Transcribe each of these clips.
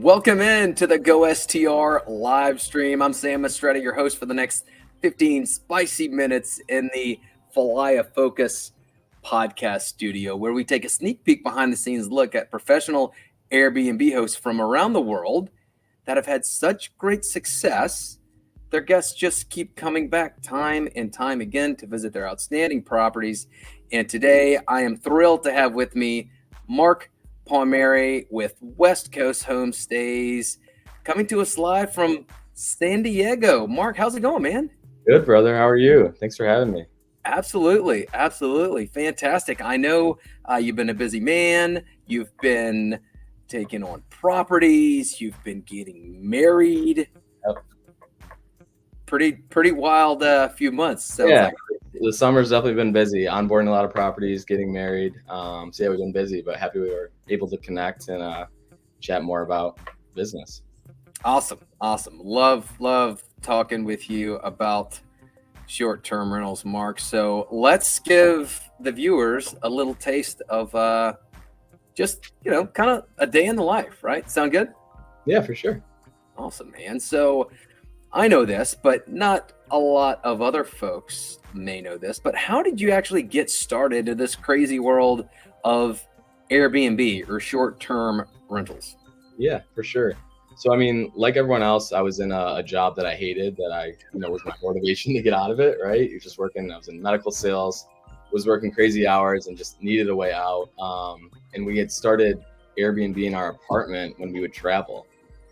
Welcome in to the Go STR live stream. I'm Sam Estrada, your host for the next 15 spicy minutes in the Falaya Focus podcast studio, where we take a sneak peek behind the scenes look at professional Airbnb hosts from around the world that have had such great success. Their guests just keep coming back time and time again to visit their outstanding properties. And today I am thrilled to have with me Mark Palmiere with West Coast Homestays, coming to us live from San Diego. Mark, how's it going, man? Good, brother. How are you? Thanks for having me. Absolutely. Fantastic. I know you've been a busy man. You've been taking on properties. You've been getting married. Yep. Pretty wild few months. Yeah. The summer's definitely been busy, onboarding a lot of properties, getting married. So yeah, we've been busy, but happy we were able to connect and chat more about business. Awesome. Love talking with you about short-term rentals, Mark. So let's give the viewers a little taste of just, kind of a day in the life, right? Sound good? Yeah, for sure. Awesome, man. So I know this, but not a lot of other folks may know this, but how did you actually get started in this crazy world of Airbnb or short-term rentals? Yeah, for sure. So, I mean, like everyone else, I was in a job that I hated, that I, was my motivation to get out of it, right? You're just working, I was in medical sales, was working crazy hours and just needed a way out. And we had started Airbnb in our apartment when we would travel.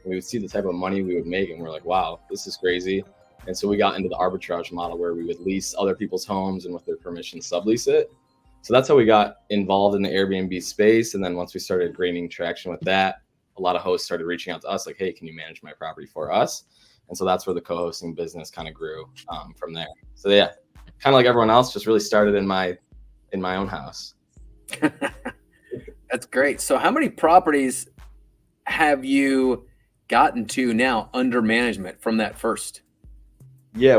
We would see the type of money we would make and we're like, wow, this is crazy. And so we got into the arbitrage model where we would lease other people's homes and with their permission sublease it. So that's how we got involved in the Airbnb space. And then once we started gaining traction with that, a lot of hosts started reaching out to us like, hey, can you manage my property for us? And so that's where the co-hosting business kind of grew from there. So yeah, kind of like everyone else, just really started in my own house. That's great. So how many properties have you gotten to now under management from that first? Yeah,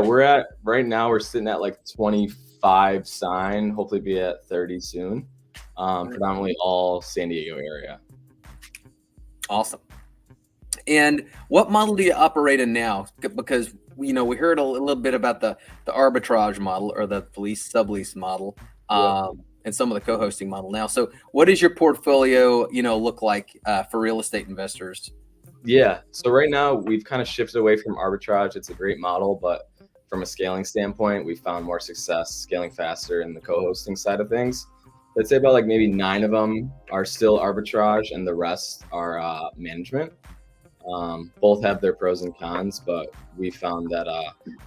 right now we're sitting at like 25 signed, hopefully be at 30 soon. Predominantly all San Diego area. Awesome. And what model do you operate in now? Because we heard a little bit about the arbitrage model or the lease sublease model, and some of the co-hosting model now. So what does your portfolio, look like for real estate investors? Yeah. So right now we've kind of shifted away from arbitrage. It's a great model, but from a scaling standpoint, we found more success scaling faster in the co-hosting side of things. I'd say about like maybe 9 of them are still arbitrage and the rest are management. Both have their pros and cons, but we found that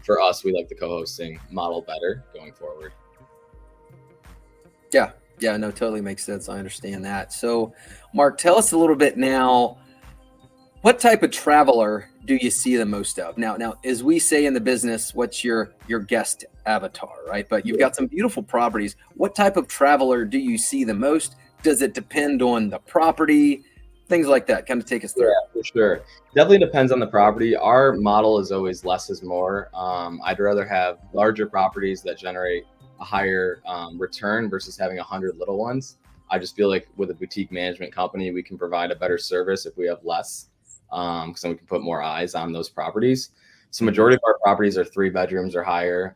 for us, we like the co-hosting model better going forward. Yeah, no, totally makes sense. I understand that. So Mark, tell us a little bit now, what type of traveler do you see the most of? Now, as we say in the business, what's your guest avatar, right? But you've got some beautiful properties. What type of traveler do you see the most? Does it depend on the property? Things like that. Kind of take us through. Yeah, for sure. Definitely depends on the property. Our model is always less is more. I'd rather have larger properties that generate a higher return versus having 100 little ones. I just feel like with a boutique management company, we can provide a better service if we have less. Because then we can put more eyes on those properties. So majority of our properties are 3 bedrooms or higher.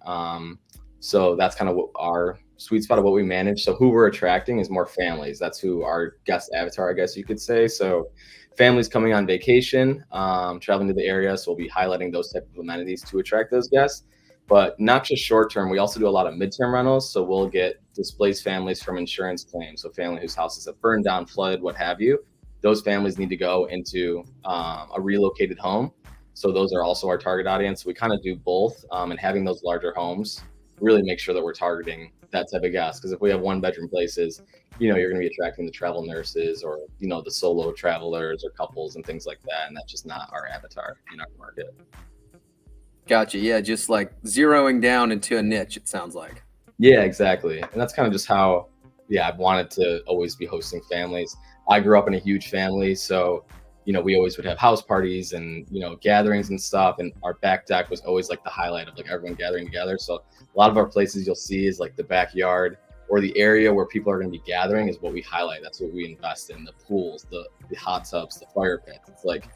So that's kind of what our sweet spot of what we manage. So who we're attracting is more families. That's who our guest avatar, I guess you could say. So families coming on vacation, traveling to the area. So we'll be highlighting those type of amenities to attract those guests. But not just short term, we also do a lot of midterm rentals. So we'll get displaced families from insurance claims. So family whose houses have burned down, flooded, what have you. Those families need to go into a relocated home. So those are also our target audience. We kind of do both, and having those larger homes really make sure that we're targeting that type of guest. Because if we have 1-bedroom places, you're going to be attracting the travel nurses or, the solo travelers or couples and things like that. And that's just not our avatar in our market. Gotcha. Yeah, just like zeroing down into a niche, it sounds like. Yeah, exactly. And that's kind of just how, I've wanted to always be hosting families. I grew up in a huge family, so we always would have house parties and gatherings and stuff, and our back deck was always like the highlight of like everyone gathering together. So a lot of our places you'll see is like the backyard or the area where people are going to be gathering is what we highlight. That's what we invest in: the pools, the hot tubs, the fire pits. It's like,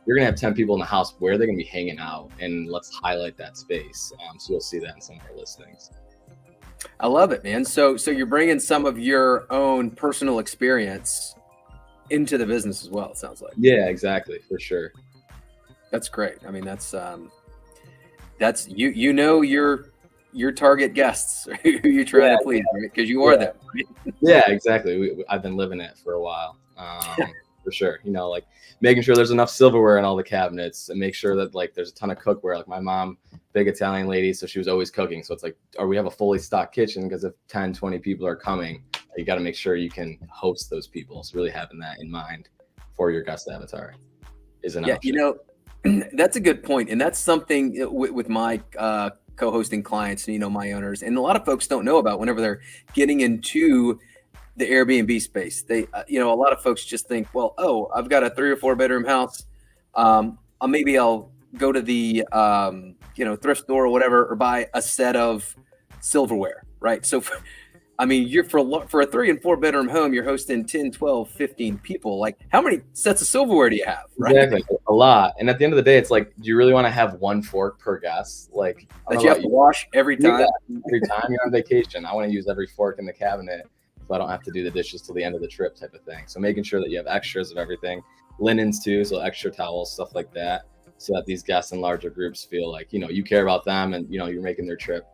you're going to have 10 people in the house. Where are they going to be hanging out? And let's highlight that space. So you'll see that in some of our listings. I love it, man. So you're bringing some of your own personal experience into the business as well, it sounds like. Yeah, exactly. For sure. That's great. I mean, that's you know your target guests who you're trying to please, right? Because you are them. Right? Yeah, exactly. I've been living it for a while. For sure. You know, like making sure there's enough silverware in all the cabinets, and make sure that like there's a ton of cookware. Like my mom, big Italian lady, so she was always cooking. So it's like, or we have a fully stocked kitchen, because if 10, 20 people are coming, you got to make sure you can host those people. So really having that in mind for your guest avatar is an option. You know, that's a good point. And that's something with my co-hosting clients, you know, my owners, and a lot of folks don't know about whenever they're getting into the Airbnb space. They, you know, a lot of folks just think, well, oh, I've got a 3 or 4 bedroom house. Maybe I'll go to the, you know, thrift store or whatever, or buy a set of silverware, right? So, I mean, you're for a 3 and 4 bedroom home, you're hosting 10, 12, 15 people. Like, how many sets of silverware do you have? Right? Exactly, a lot. And at the end of the day, it's like, do you really want to have one fork per guest? Like, that you have to wash every time? Every time you're on vacation, I want to use every fork in the cabinet, so I don't have to do the dishes till the end of the trip, type of thing. So making sure that you have extras of everything, linens too, so extra towels, stuff like that, so that these guests in larger groups feel like, you know, you care about them, and, you know, you're making their trip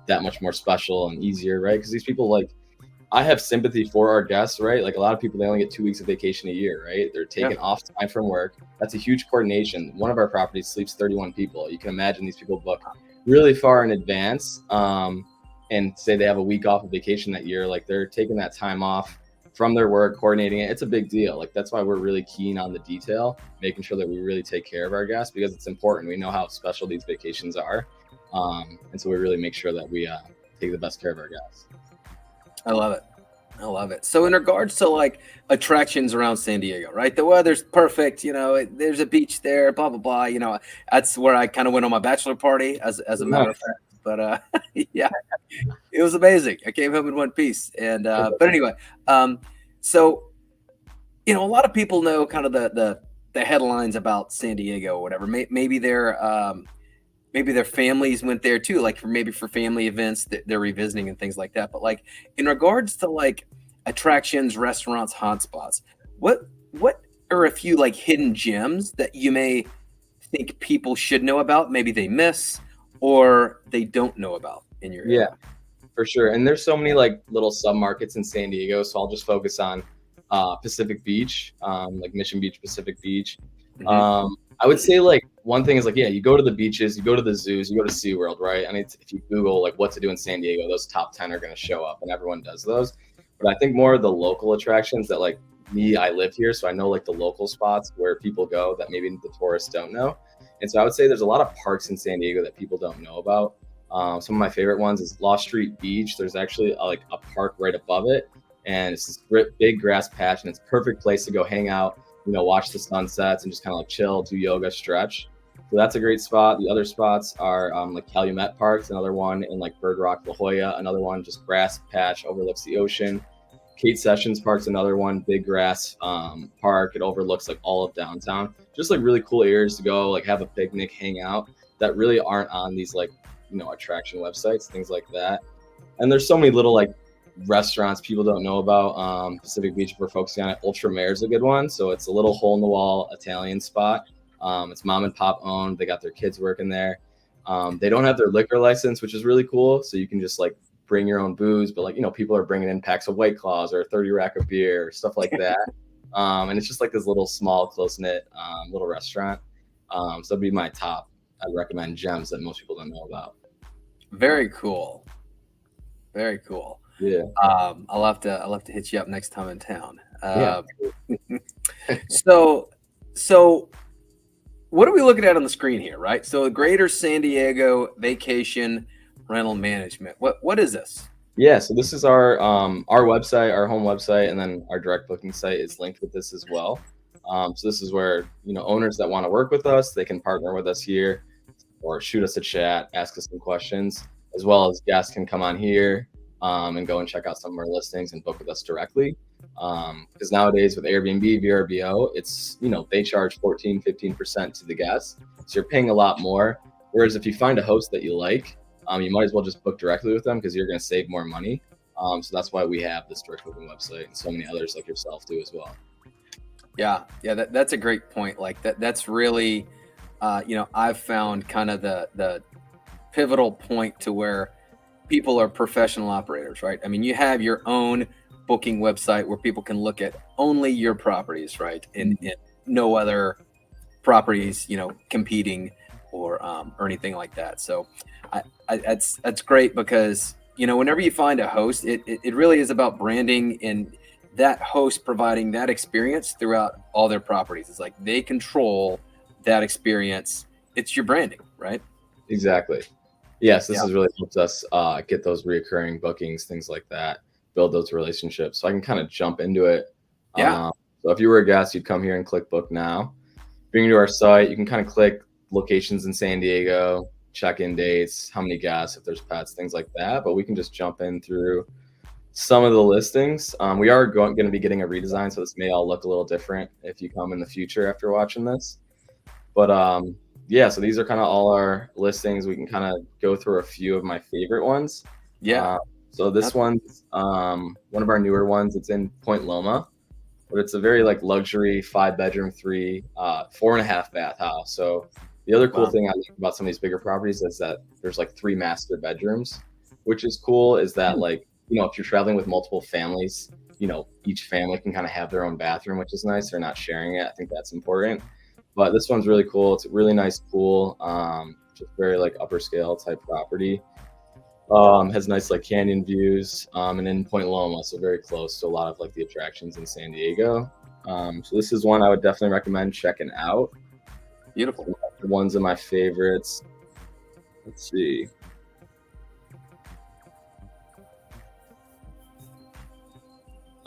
that much more special and easier, right? Because these people, like, I have sympathy for our guests, right? Like, a lot of people, they only get 2 weeks of vacation a year, right? They're taking off time from work. That's a huge coordination. One of our properties sleeps 31 people. You can imagine these people book really far in advance, and say they have a week off of vacation that year. Like, they're taking that time off from their work, coordinating it. It's a big deal. Like, that's why we're really keen on the detail, making sure that we really take care of our guests, because it's important. We know how special these vacations are. And so we really make sure that we take the best care of our guests. I love it. I love it. So in regards to like attractions around San Diego, right? The weather's perfect. You know, there's a beach there, blah, blah, blah. You know, that's where I kind of went on my bachelor party as a matter of fact. But yeah, it was amazing. I came home in one piece. And but anyway, so, you know, a lot of people know kind of the headlines about San Diego or whatever. Maybe their families went there too, like for family events that they're revisiting and things like that. But like in regards to like attractions, restaurants, hotspots, what are a few like hidden gems that you may think people should know about, maybe they miss or they don't know about in your area? Yeah, for sure. And there's so many like little sub-markets in San Diego. So I'll just focus on Pacific Beach, like Mission Beach, Pacific Beach. Mm-hmm. I would say like one thing is like, yeah, you go to the beaches, you go to the zoos, you go to SeaWorld, right? I mean, if you Google like what to do in San Diego, those top 10 are going to show up, and everyone does those. But I think more of the local attractions that like me, I live here, so I know like the local spots where people go that maybe the tourists don't know. And so I would say there's a lot of parks in San Diego that people don't know about. Some of my favorite ones is Lost Street Beach. There's actually like a park right above it, and it's this big grass patch, and it's a perfect place to go hang out, you know, watch the sunsets and just kind of like chill, do yoga, stretch. So that's a great spot. The other spots are like Calumet Park's another one, and like Bird Rock, La Jolla, another one, just grass patch, overlooks the ocean. Kate Sessions Park's another one, big grass park. It overlooks like all of downtown. Just like really cool areas to go, like have a picnic, hang out, that really aren't on these like, you know, attraction websites, things like that. And there's so many little like restaurants people don't know about. Pacific Beach, we're focusing on it. Ultramare is a good one. So it's a little hole in the wall Italian spot. It's mom and pop owned. They got their kids working there. They don't have their liquor license, which is really cool. So you can just like bring your own booze, but like, you know, people are bringing in packs of White Claws or a 30 rack of beer, stuff like that. And it's just like this little small, close knit little restaurant. So that'd be my top. I'd recommend gems that most people don't know about. Very cool. Very cool. Yeah. I'll have to hit you up next time in town. Yeah. So what are we looking at on the screen here, right? So Greater San Diego Vacation Rental Management. What is this? Yeah, so this is our website, our home website, and then our direct booking site is linked with this as well. So this is where, you know, owners that want to work with us, they can partner with us here, or shoot us a chat, ask us some questions, as well as guests can come on here, and go and check out some of our listings and book with us directly. Because nowadays with Airbnb, VRBO, it's, they charge 14-15% to the guests. So you're paying a lot more. Whereas if you find a host that you like, you might as well just book directly with them because you're going to save more money. So that's why we have this direct booking website, and so many others like yourself do as well. Yeah, that's a great point. Like that's really, I've found kind of the pivotal point to where people are professional operators, right? I mean, you have your own booking website where people can look at only your properties, right? And no other properties, competing or anything like that. So that's great because, whenever you find a host, it really is about branding and that host providing that experience throughout all their properties. It's like they control that experience. It's your branding, right? Exactly. Yes, this has really helped us get those reoccurring bookings, things like that, build those relationships. So I can kind of jump into it. Yeah. So if you were a guest, you'd come here and click book now. Bring you to our site. You can kind of click locations in San Diego, check-in dates, how many guests, if there's pets, things like that. But we can just jump in through some of the listings. We are going to be getting a redesign, so this may all look a little different if you come in the future after watching this. But so these are kind of all our listings. We can kind of go through a few of my favorite ones. Yeah. So this one's one of our newer ones. It's in Point Loma, but it's a very luxury 5-bedroom, 4.5 bath house. So the other cool thing I like about some of these bigger properties is that there's 3 master bedrooms, which is cool. Is that if you're traveling with multiple families, each family can kind of have their own bathroom, which is nice. They're not sharing it. I think that's important. But this one's really cool. It's a really nice pool, just very upper scale type property. Has nice canyon views, and in Point Loma, so very close to a lot of the attractions in San Diego. So this is one I would definitely recommend checking out. Beautiful. One's of my favorites. Let's see.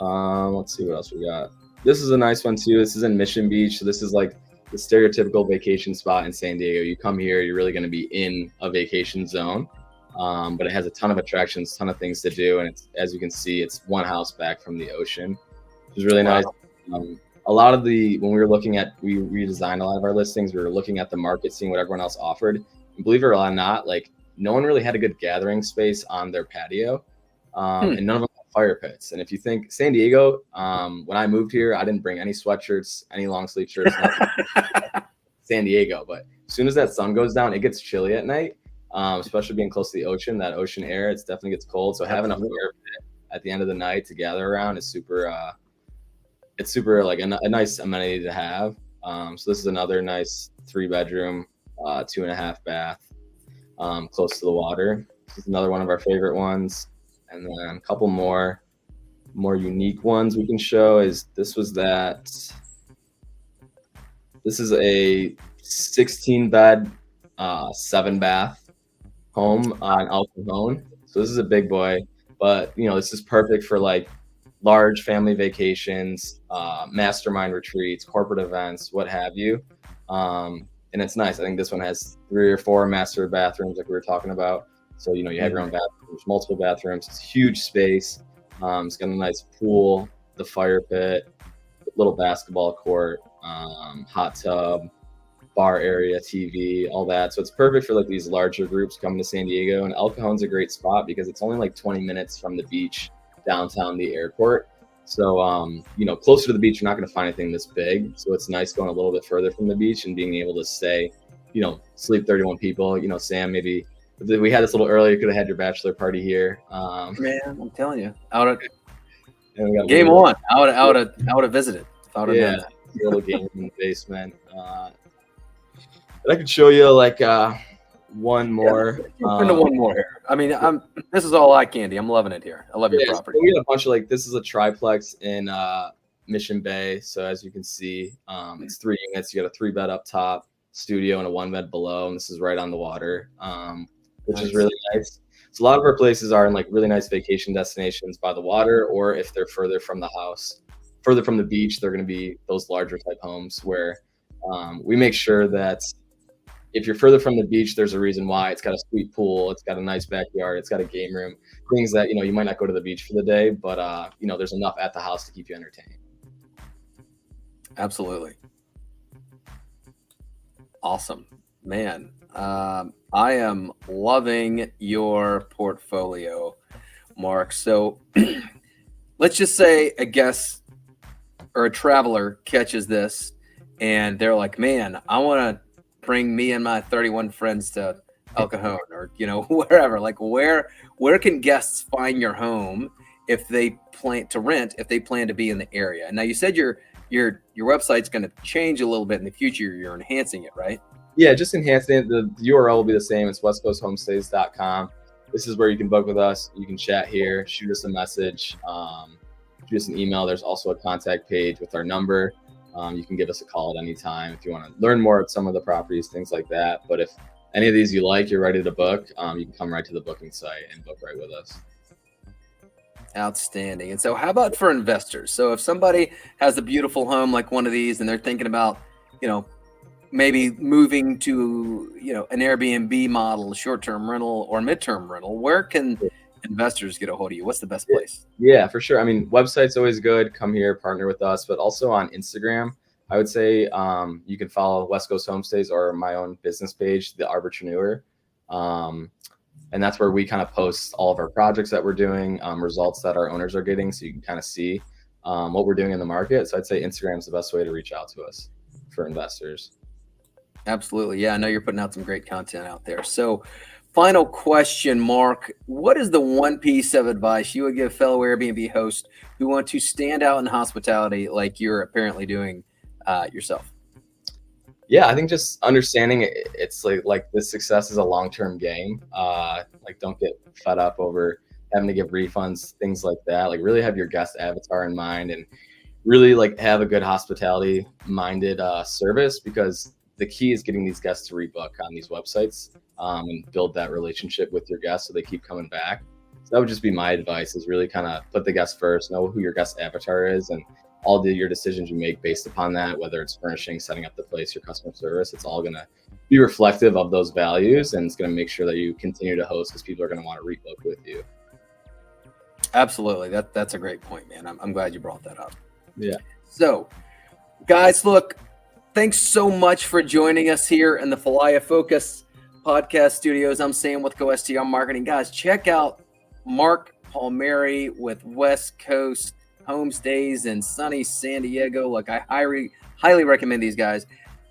Let's see what else we got. This is a nice one too. This is in Mission Beach. So this is the stereotypical vacation spot in San Diego. You come here, you're really going to be in a vacation zone. But it has a ton of attractions, ton of things to do. And it's, as you can see, it's one house back from the ocean, which is really nice. A lot of when we redesigned a lot of our listings, we were looking at the market, seeing what everyone else offered. And believe it or not, no one really had a good gathering space on their patio. And none of them had fire pits. And if you think San Diego, when I moved here, I didn't bring any sweatshirts, any long sleeve shirts, San Diego. But as soon as that sun goes down, it gets chilly at night, especially being close to the ocean, that ocean air, it definitely gets cold. So having a fire pit at the end of the night to gather around is super, it's super a nice amenity to have. So this is another nice 3-bedroom, 2.5 bath, close to the water. This is another one of our favorite ones. And then a couple more unique ones we can show is this is a 16-bed, 7-bath home on El Cajon. So this is a big boy, but this is perfect for large family vacations, mastermind retreats, corporate events, what have you. And it's nice. I think this one has 3 or 4 master bathrooms like we were talking about. So, you have your own bathrooms, multiple bathrooms. It's a huge space. It's got a nice pool, the fire pit, little basketball court, hot tub, bar area, TV, all that. So it's perfect for these larger groups coming to San Diego. And El Cajon's a great spot because it's only 20 minutes from the beach, downtown, the airport. So, closer to the beach, you're not going to find anything this big. So it's nice going a little bit further from the beach and being able to stay, sleep 31 people. Sam, maybe if we had this a little earlier, you could have had your bachelor party here. Man, I'm telling you, game on. I would have visited. Yeah, a little game in the basement. But I could show you one more. Into one more here. I mean, this is all eye candy. I'm loving it here. I love your property. So we had a bunch of this is a triplex in Mission Bay. So as you can see, it's 3 units. You got a 3-bed up top, studio, and a 1-bed below. And this is right on the water, which is really nice. So a lot of our places are in really nice vacation destinations by the water, or if they're further from the house, further from the beach, they're going to be those larger type homes where we make sure that if you're further from the beach, there's a reason why. It's got a sweet pool. It's got a nice backyard. It's got a game room, things that, you might not go to the beach for the day, but, there's enough at the house to keep you entertained. Absolutely. Awesome, man. I am loving your portfolio, Mark. So let's just say a guest or a traveler catches this and they're like, man, I want to bring me and my 31 friends to El Cajon or, wherever. Like where can guests find your home if they plan to rent, if they plan to be in the area? Now you said your website's going to change a little bit in the future. You're enhancing it, right? Yeah, just enhancing it. The URL will be the same. It's westcoasthomestays.com. This is where you can book with us. You can chat here, shoot us a message, shoot us an email. There's also a contact page with our number. You can give us a call at any time if you want to learn more about some of the properties, things like that. But if any of these you like, you're ready to book, you can come right to the booking site and book right with us. Outstanding. And so how about for investors? So if somebody has a beautiful home like one of these and they're thinking about, maybe moving to, an Airbnb model, short-term rental or midterm rental, where can investors get a hold of you? What's the best place? Yeah, for sure. I mean, website's always good. Come here, partner with us, but also on Instagram, I would say you can follow West Coast Homestays or my own business page, The Arbitrapreneur. And that's where we kind of post all of our projects that we're doing, results that our owners are getting. So you can kind of see what we're doing in the market. So I'd say Instagram's the best way to reach out to us for investors. Absolutely. Yeah, I know you're putting out some great content out there. So final question, Mark, what is the one piece of advice you would give fellow Airbnb hosts who want to stand out in hospitality like you're apparently doing yourself? Yeah, I think just understanding it's like this success is a long-term game. Like don't get fed up over having to give refunds, things like that. Like really have your guest avatar in mind and really like have a good hospitality minded service, because the key is getting these guests to rebook on these websites and build that relationship with your guests so they keep coming back. So that would just be my advice, is really kind of put the guest first, know who your guest avatar is, and all your decisions you make based upon that, whether it's furnishing, setting up the place, your customer service, it's all going to be reflective of those values, and it's going to make sure that you continue to host because people are going to want to rebook with you. Absolutely. That's a great point, man. I'm glad you brought that up. Yeah. So guys, look, thanks so much for joining us here in the Falaya Focus podcast studios. I'm Sam with Go STR Marketing. Guys, check out Mark Palmiere with West Coast Homestays in sunny San Diego. Look, I highly recommend these guys.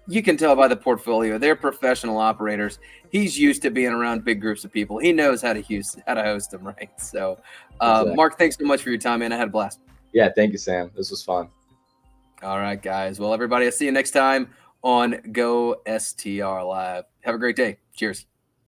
You can tell by the portfolio, they're professional operators. He's used to being around big groups of people. He knows how to host them, right? So, exactly. Mark, thanks so much for your time, man. I had a blast. Yeah, thank you, Sam. This was fun. All right, guys. Well, everybody, I'll see you next time on Go STR Live. Have a great day. Cheers.